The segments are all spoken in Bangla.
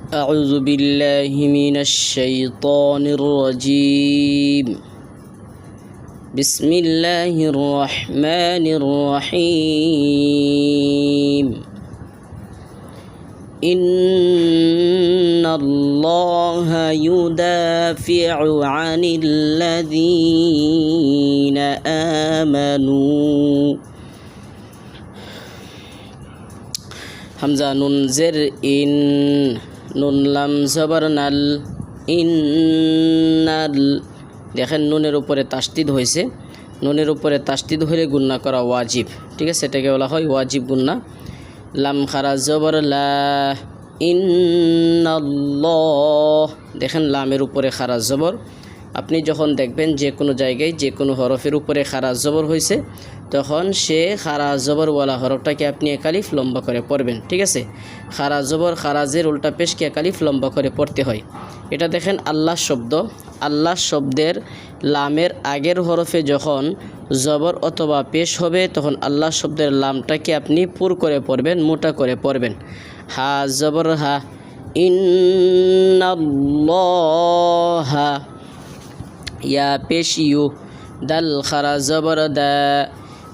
أعوذ بالله من الشيطان الرجيم بسم الله الرحمن الرحيم إن الله يدافع عن الذين آمنوا হামজা নুন জের ইন নুন লাম জবর নাল ইন্নাল। দেখেন নুনের উপরে তাসদিদ হয়েছে, নুনের উপরে তাসদিদ হলে গুন্না করা ওয়াজিব, ঠিক আছে, এটাকে বলা হয় ওয়াজিব গুন্না। লাম খারা জবর লা ইন্নাল্লাহ, দেখেন লামের উপরে খারা জবর। আপনি যখন দেখবেন যে কোনো জায়গায় যে কোনো হরফের উপরে খারা জবর হয়েছে, তখন সে খারা জবরওয়ালা হরফটাকে আপনি একালিফ লম্বা করে পড়বেন, ঠিক আছে। খারা জবর খারাজের উল্টা পেশকে একালিফ লম্বা করে পড়তে হয়। এটা দেখেন আল্লাহ শব্দ, আল্লাহ শব্দের লামের আগের হরফে যখন জবর অথবা পেশ হবে, তখন আল্লাহ শব্দের লামটাকে আপনি পুর করে পড়বেন, মোটা করে পড়বেন। হা জবর হা ইন্নাল্লাহা, ইয়া পেশ ইউ, দাল খারা জবর দা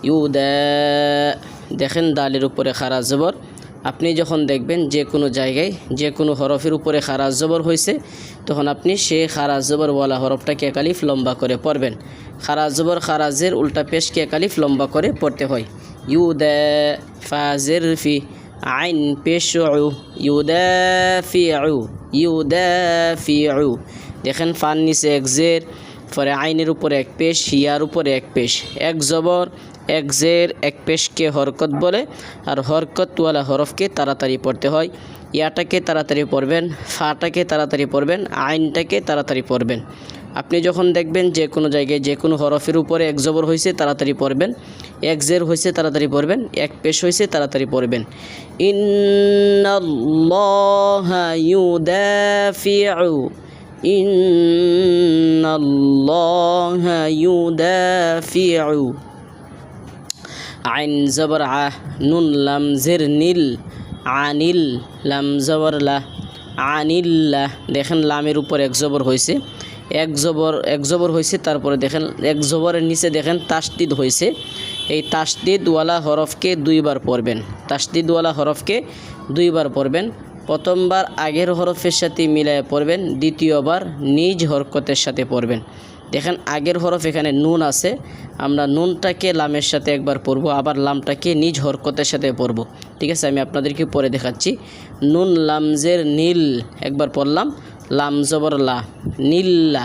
ইউদা, দেখেন দালের উপরে খারা জবর। আপনি যখন দেখবেন যে কোনো জায়গায় যে কোনো হরফের উপরে খারা জবর হয়েছে, তখন আপনি সে খারা জবরওয়ালা হরফটাকে একালিফ লম্বা করে পড়বেন। খারা জবর খারাজের উল্টা পেশকে একালিফ লম্বা করে পড়তে হয়। ইউদা ফাজের ফি আইন পেশ ইউদা ফি ইউদা ফি, দেখেন ফান নিচে এক জের, পরে আইনের উপরে এক পেশ, হিয়ার উপরে এক পেশ, এক জবর এক জের এক পেশকে হরকত বলে, আর হরকতওয়ালা হরফকে তাড়াতাড়ি পড়তে হয়। ইয়াটাকে তাড়াতাড়ি পড়বেন, ফাটাকে তাড়াতাড়ি পড়বেন, আইনটাকে তাড়াতাড়ি পড়বেন। আপনি যখন দেখবেন যে কোনো জায়গায় যে কোনো হরফের উপরে এক জবর হয়েছে, তাড়াতাড়ি পড়বেন। এক জের হয়েছে, তাড়াতাড়ি পড়বেন। এক পেশ হয়েছে, তাড়াতাড়ি পড়বেন। ইন্নাল্লাহা ইউদাফিউ, ইন্নাল্লাহা ইউদাফিউ। আইন জবর আ, নুন লাম জের নীল, আনিল লাম জবর লা আনিল্লাহ, দেখেন লামের উপর এক জবর হয়েছে, এক জবর হয়েছে, তারপরে দেখেন এক জবরের নিচে দেখেন তাসদিদ হয়েছে। এই তাসদিদওয়ালা হরফকে দুইবার পড়বেন, তাসদিদওয়ালা হরফকে দুইবার পড়বেন। প্রথমবার আগের হরফের সাথে মিলায়ে পড়বেন, দ্বিতীয়বার নিজ হরকতের সাথে পড়বেন। দেখেন আগের হরফ এখানে নুন আছে, আমরা নুনটাকে লামের সাথে একবার পড়ব, আবার লামটাকে নিজ হরকতের সাথে পড়ব, ঠিক আছে। আমি আপনাদেরকে পড়ে দেখাচ্ছি। নুন লামজের নীল একবার পড়লাম, লাম জবর লা নীল্লা,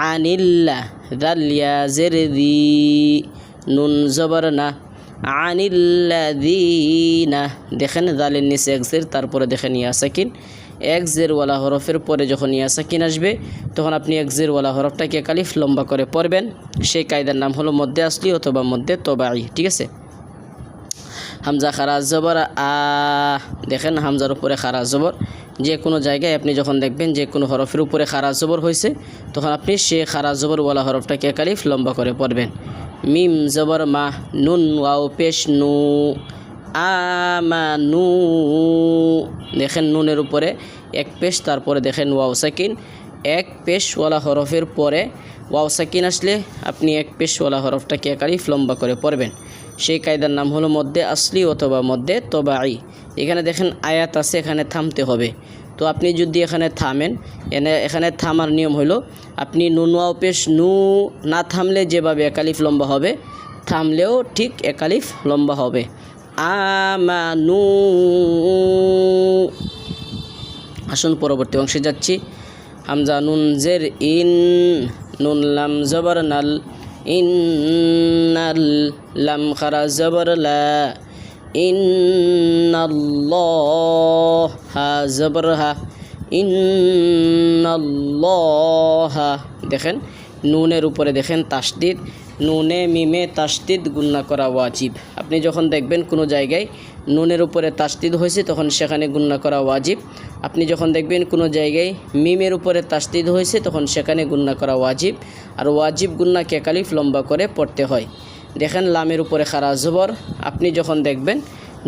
আনিল্লা, দাল ইয়াজের দি, নুন জবর না আনিল্লাযীনা, দেখেন দালের নিচে এক জের, তারপরে দেখেন ইয়া সাকিন। এক জেরওয়ালা হরফের পরে যখন ইয়া সাকিন আসবে, তখন আপনি এক জেরওয়ালা হরফটাকে একালিফ লম্বা করে পড়বেন। সেই কায়দার নাম হলো মধ্যে আসলি অথবা মধ্যে তবাই, ঠিক আছে। হামজা খারা জবর আ, দেখেন হামজার উপরে খারা জবর। যে কোনো জায়গায় আপনি যখন দেখবেন যে কোনো হরফের উপরে খারা জবর হয়েছে, তখন আপনি সে খারা জবরওয়ালা হরফটাকে একালিফ লম্বা করে পড়বেন। মিম জবর মা, নুন ওয়াও পেশ নু, আমানু, দেখেন নুনের উপরে এক পেশ, তারপরে দেখেন ওয়াও সাকিন। এক পেশওয়ালা হরফের পরে ওয়াও সাকিন আসলে আপনি এক পেশওয়ালা হরফটাকে একালিফ লম্বা করে পড়বেন। সেই কায়দার নাম হলো মধ্যে আসলি অথবা মধ্যে তবাই। এখানে দেখেন আয়াত আছে, এখানে থামতে হবে। তো আপনি যদি এখানে থামেন, এখানে থামার নিয়ম হলো আপনি নুন ওয়াও পেশ নু না থামলে যেভাবে একালিফ লম্বা হবে, থামলেও ঠিক একালিফ লম্বা হবে। আমানু। আসুন পরবর্তী অংশে যাচ্ছি। হামজা নুন জের ইন, নুন লাম জবর নাল ইন্নাল, লাম খারা জবর লা ইন্নাল্লাহা জবর হা ইন্নাল্লাহা, দেখেন নুনের উপরে দেখেন তাসদিদ, নুনে মিমে তাসদিদ গুন্না করা ওয়াজিব। আপনি যখন দেখবেন কোনো জায়গায় নুনের উপরে তাসদিদ হয়েছে, তখন সেখানে গুন্না করা ওয়াজিব। আপনি যখন দেখবেন কোনো জায়গায় মিমের উপরে তাসদিদ হয়েছে, তখন সেখানে গুন্না করা ওয়াজিব। আর ওয়াজিব গুন্নাকে একালিফ লম্বা করে পড়তে হয়। দেখেন লামের উপরে খারা জবর। আপনি যখন দেখবেন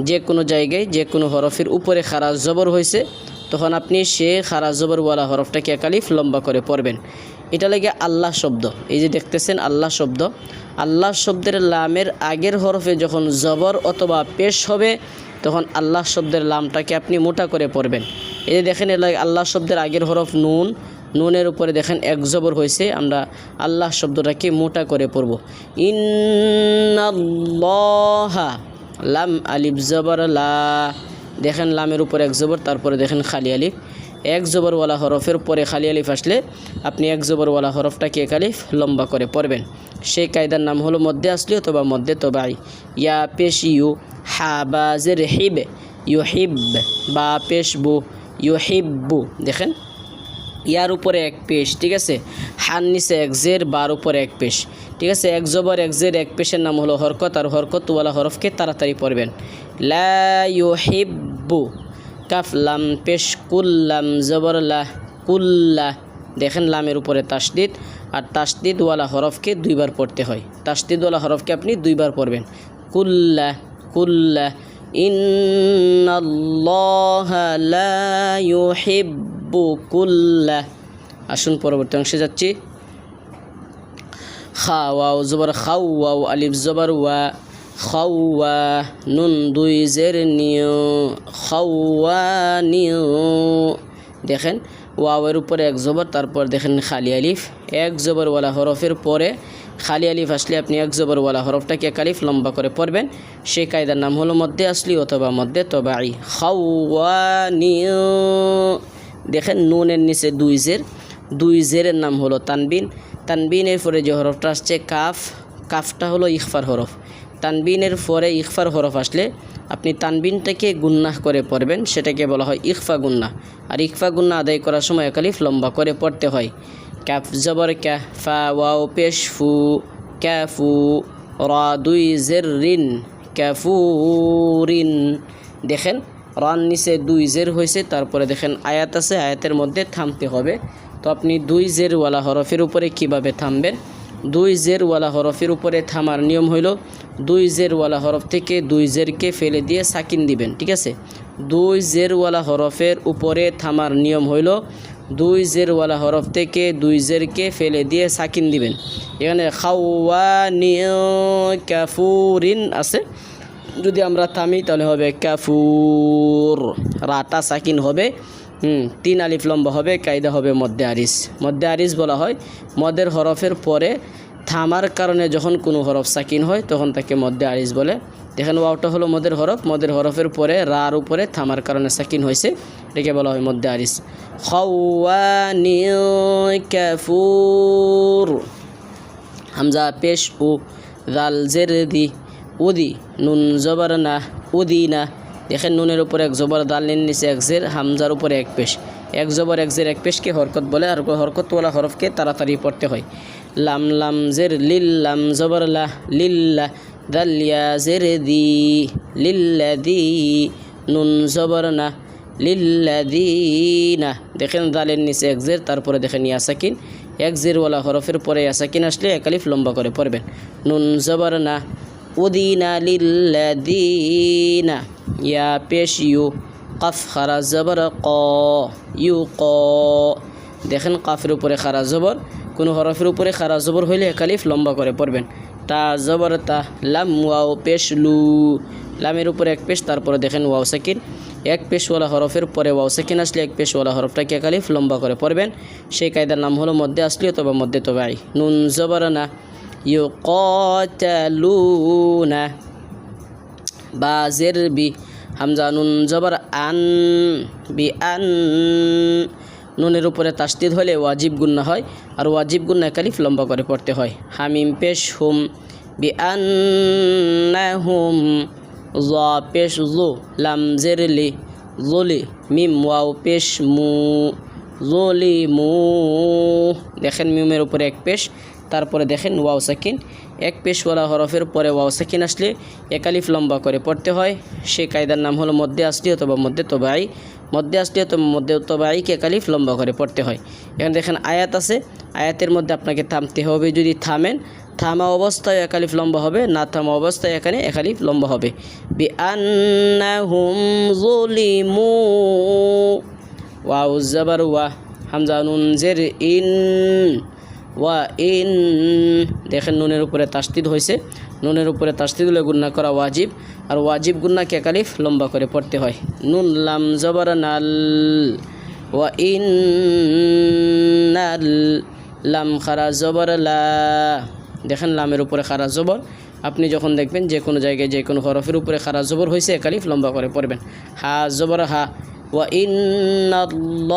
যে কোনো জায়গায় যে কোনো হরফের উপরে খারা জবর হয়েছে, তখন আপনি সে খারা জবরওয়ালা হরফটাকে এক আলিফ লম্বা করে পড়বেন। এটা লাগে আল্লাহ শব্দ। এই যে দেখতেছেন আল্লাহ শব্দ, আল্লাহ শব্দের লামের আগের হরফে যখন জবর অথবা পেশ হবে তখন আল্লাহ শব্দের লামটাকে আপনি মোটা করে পড়বেন। এই যে দেখেন এর লাগে আল্লাহ শব্দের আগের হরফ নুন, নুনের উপরে দেখেন এক জবর হয়েছে, আমরা আল্লাহ শব্দটাকে মোটা করে পড়ব। ইন্নাল্লাহা, লাম আলিফ জবর লা, দেখেন লামের উপরে এক জবর, তারপরে দেখেন খালি আলিফ। এক জবরওয়ালা হরফের পরে খালি আলিফ আসলে আপনি এক জবরওয়ালা হরফটাকে এক আলিফ লম্বা করে পড়বেন। সেই কায়দার নাম হলো মধ্যে আসলি অথবা মধ্যে তবাই। ইয়া পেশ ইউ, হা বা জের হিব, ইউ হিব, বা পেশ বু, ইউ হিব্বু। দেখেন ইয়ার উপরে এক পেশ, ঠিক আছে, হান নিচে এক জের, বার উপরে এক পেশ, ঠিক আছে। এক জবর এক জের এক পেশের নাম হলো হরকত, আর হরকতওয়ালা হরফকে তাড়াতাড়ি পড়বেন। লা ইউহিব্বু, কাফ লাম পেশ কুল্লাম জবর লা, কুল্লা, দেখেন লামের উপরে তাসদিদ, আর তাসদিদওয়ালা হরফকে দুইবার পড়তে হয়। তাসদিদওয়ালা হরফকে আপনি দুইবার পড়বেন। কুল্লা, কুল্লা, ইন্নাল্লাহা লা ইউহিব্বু কুল্লা। আসুন পরবর্তী অংশে যাচ্ছি। খা ওয়াও জবর খাও, ওয়াও আলিফ জবর ওয়া, খাওয়া, নুন দুই জের নিউ, খাওয়ানিউ। দেখেন ওয়াওয়ের উপরে এক জবর, তারপর দেখেন খালি আলিফ। এক জবরওয়ালা হরফের পরে খালি আলিফ আসলে আপনি এক জবরওয়ালা হরফটাকে এক আলিফ লম্বা করে পড়বেন। সেই কায়দার নাম হলো মধ্যে আসলি অথবা মধ্যে তবাই। খাওয়ানিউ, দেখেন নুনের নিচে দুই জের, দুই জেরের নাম হলো তানবিন। তানবিনের পরে যে হরফটা আসছে কাফ, কাফটা হলো ইখফার হরফ। তানবিনের পরে ইখফার হরফ আসলে আপনি তানবিনটাকে গুন্নাহ করে পড়বেন, সেটাকে বলা হয় ইখফা গুন্না। আর ইখফা গুন্না আদায় করার সময় এক আলিফ লম্বা করে পড়তে হয়। কাফ জবর ক্যা, ফা ওয়াও পেশ ফু, ক্যাফু, রা দুই জের রিন, ক্যাফুরিন। দেখেন রান নিচে দুই জের হয়েছে, তারপরে দেখেন আয়াত আছে, আয়াতের মধ্যে থামতে হবে। তো আপনি দুই জেরওয়ালা হরফের উপরে কিভাবে থামবেন? দুই জেরওয়ালা হরফের উপরে থামার নিয়ম হইল দুই জেরওয়ালা হরফ থেকে দুই জেরকে ফেলে দিয়ে সাকিন দিবেন, ঠিক আছে। দুই জেরওয়ালা হরফের উপরে থামার নিয়ম হইল দুই জেরওয়ালা হরফ থেকে দুই জেরকে ফেলে দিয়ে সাকিন দিবেন। এখানে খাওয়ানিউ কাফুরিন আছে, যদি আমরা থামি তাহলে হবে কাফুর, রাটা সাকিন হবে, তিন আলিফ লম্বা হবে, কায়দা হবে মধ্যে আরিস। মধ্যে আরিস বলা হয় মদের হরফের পরে থামার কারণে যখন কোনো হরফ সাকিন হয় তখন তাকে মধ্যে আরিস বলে। দেখেন ওয়াওটা হলো মদের হরফ, মদের হরফের পরে রার উপরে থামার কারণে সাকিন হয়েছে, এটাকে বলা হয় মধ্যে আরিস। খাওয়ানিউ কাফুর, হামজা পেশ উ, জাল জের দি, উদি, নুন জবর না, উদিনা। দেখেন নুনের উপরে এক জবর, দালের নিচে এক জের, হামজার উপরে এক পেশ। এক জবর এক জের এক পেশকে হরকত বলে, আর হরকতওয়ালা হরফকে তাড়াতাড়ি পড়তে হয়। লাম লাম জের লিল, লাম জবর লা, লিল্লা, দালিয়া জের দি, লিল্লাদি, নুন জবর না, লিল্লাদিনা। দেখেন দালের নিচে এক জের, তারপরে দেখেন ইয়া সাকিন। এক জেরওয়ালা হরফের পরে ইয়া সাকিন আসলে এক আলিফ লম্বা করে পড়বেন। নুন জবর না, উদিনা লিল্লাদিনা, ইয়া পেশ ইউ, কাফ খারা জবর ক, ইউ ক। দেখেন কাফের উপরে খারা জবর, কোনো হরফের উপরে খারা জবর হইলে এক আলিফ লম্বা করে পড়বেন। তা জবর তা, লাম ওয়াও পেশ লু, লামের উপরে এক পেশ, তারপরে দেখেন ওয়াও সাকিন। এক পেশওয়ালা হরফের পরে ওয়াও সাকিন আসলে এক পেশওয়ালা হরফটাকে এক আলিফ লম্বা করে পড়বেন। সেই কায়দার নাম হলো মধ্যে আসলি অথবা মধ্যে তবাই। নুন জবর না, ইউকাতালুনা, বা জের বি, হামজা নুন জবর আন, বি আন। নুনের উপরে তাসদিদ হলে ওয়াজিব গুন্না হয়, আর ওয়াজিব গুন্না এক আলিফ লম্বা করে পড়তে হয়। হামিম পেশ হুম, বি আন্নাহুম, যা পেশ জু, লাম জের লি, জলি, মিম ওয়াও পেশ মু, জলি মু। দেখেন মিমের উপরে এক পেশ, তারপরে দেখেন ওয়াও সাকিন। এক পেশওয়ালা হরফের পরে ওয়াও সাকিন আসলে এক আলিফ লম্বা করে পড়তে হয়। সেই কায়দার নাম হলো মধ্যে আসলি অথবা মধ্যে তবাই। মধ্যে আসলি অথবা মধ্যে তবাইকে এক আলিফ লম্বা করে পড়তে হয়। এখানে দেখেন আয়াত আছে, আয়াতের মধ্যে আপনাকে থামতে হবে। যদি থামেন, থামা অবস্থায় এক আলিফ লম্বা হবে, না থামা অবস্থায় এখানে এক আলিফ লম্বা হবে। বি আন্নাহুম যুলিমু, ওয়াউ জবর ওয়া, হামজা নুন জের ইন, ওয়া ইন, দেখেন নুনের উপরে তাসদিদ হয়েছে, নুনের উপরে তাসদিদ হলে গুন্না করা ওয়াজিব, আর ওয়াজিব গুন্নাকে এক আলিফ লম্বা করে পড়তে হয়। নুন লাম জবর নাল, ওয়া ইন নাল, লাম খারা জবর লা, দেখেন লামের উপরে খারা জবর, আপনি যখন দেখবেন যে কোনো জায়গায় যে কোনো হরফের উপরে খারা জবর হয়েছে এক আলিফ লম্বা করে পড়বেন। হা জবর হা, ওয়া ইন্নাল্লাহা,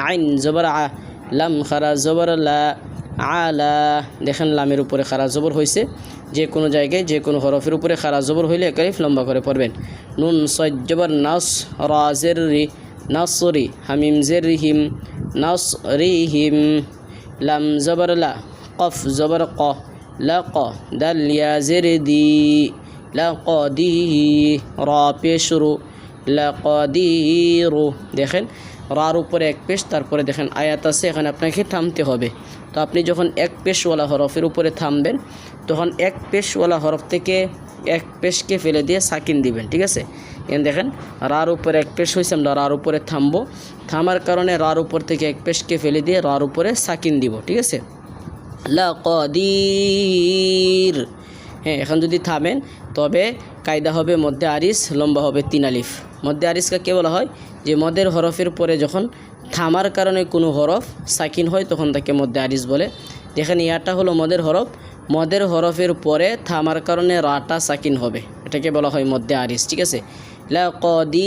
আইন জবর আ, লাম খারা জবর লা, আলা, দেখেন লামের উপরে খারা জবর হয়েছে, যে কোনো জায়গায় যে কোনো হরফের উপরে খারা জবর হইলে এক আলিফ লম্বা করে পড়বেন। নুন সদ জবর নাস, রা জের রি, নাসরি, হামিম জের হিম, নাসরিহিম, লাম জবর লা, কফ জবর ক, লাক, দাল ইয়া জের দি, লাকদি, রা পেশ রু, লাকদিরু, দেখেন রার উপরে এক পেশ, তারপরে দেখেন আয়াত আছে, এখানে আপনাকে থামতে হবে। তো আপনি যখন এক পেশওয়ালা হরফের উপরে থামবেন তখন এক পেশওয়ালা হরফ থেকে এক পেশকে ফেলে দিয়ে সাকিন দিবেন, ঠিক আছে। এখানে দেখেন রার উপরে এক পেশ হয়েছে, আমরা রার উপরে থামবো, থামার কারণে রার উপর থেকে এক পেশকে ফেলে দিয়ে রার উপরে সাকিন দিব, ঠিক আছে। লাকদির, হ্যাঁ, এখন যদি থামেন তবে কায়দা হবে মধ্যে আরিস, লম্বা হবে 3 আলিফ। মধ্যে আরিস কাকে বলা হয়? যে মদের হরফের পরে যখন থামার কারণে কোনো হরফ সাকিন হয় তখন তাকে মধ্যে আরিস বলে। দেখেন ইয়াটা হলো মদের হরফ, মদের হরফের পরে থামার কারণে রাটা সাকিন হবে, এটাকে বলা হয় মধ্যে আরিস, ঠিক আছে। লাকদির।